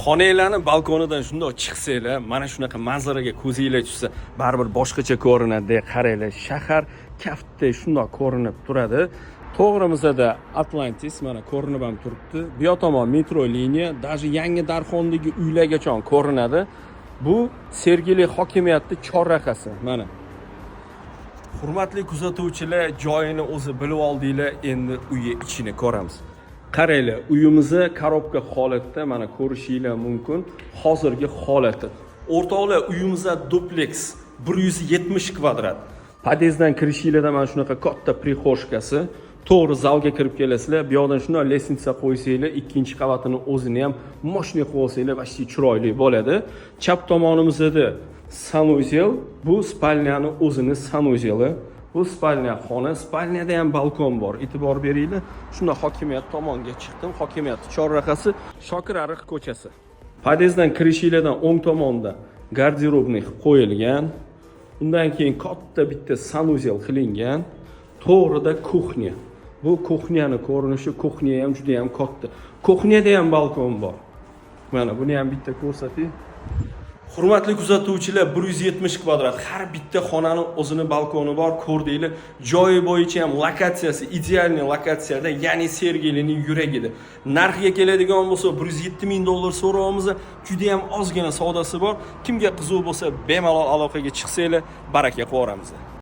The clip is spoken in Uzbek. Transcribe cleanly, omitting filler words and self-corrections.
xonanglarni balkonidan shundoq chiqsanglar, mana shunaqa manzaraga ko'zinglar tushsa, baribir boshqacha ko'rinadi. Qaranglar, shahar kaftdek shundoq ko'rinib turadi. To'g'rimizda Atlantis mana ko'rinib ham turibdi. Bu yoq tomon metro liniya, даже yangi Darxondagi uylargacha ko'rinadi. Bu Sergeli hokimiyati chorrahasi mana. Hurmatli kuzatuvchilar, joyini o'zi bilib oldinglar, endi uyi ichini ko'ramiz. Qaranglar, uyimizni korobka holatda mana ko'rishinglar mumkin. Hozirgi holati. O'rtoqlar, uyimizda duplex 170 kvadrat. Podyezddan kirishinglarda mana shunaqa katta prixoshkasi. To'g'ri zalga kirib kelasizlar. Bu yoqdan shunday lestnitsa qo'ysanglar, ikkinchi qavatini o'zini ham mashina qo'yib olsanglar, vashti chiroyli bo'ladi. Chap tomonimizda sanuzel, bu spalnyani o'zini sanuzeli. Bu spalnya xona, spalnyada ham balkon bor. E'tibor beringlar. Shunda hokimiyat tomonga chiqdim. Hokimiyat chorrahasi, Shokir Ariq ko'chasi. Podyezddan kirishinglardan o'ng tomonda garderobnik qo'yilgan. Undan keyin katta bitta sanuzel qilingan. To'g'rida kuxnya. Bu kuxnyani ko'rinishi, kuxnya ham juda ham katta. Kuxnyada ham balkon bor. Mana buni ham bitta ko'rsating. Hurmatli kuzatuvchilar, 170 kvadrat. Har bitta xonaning o'zini balkoni bor, ko'rdinglar. Joyi bo'yicha ham lokatsiyasi ideal lokatsiyada, ya'ni Sergelining yuragida. Narxiga keladigan bo'lsa, $107,000 so'rovimiz, juda ham ozgina savdosi bor. Kimga qiziq bo'lsa, bemalol aloqaga chiqsanglar, baraka qilaveramiz.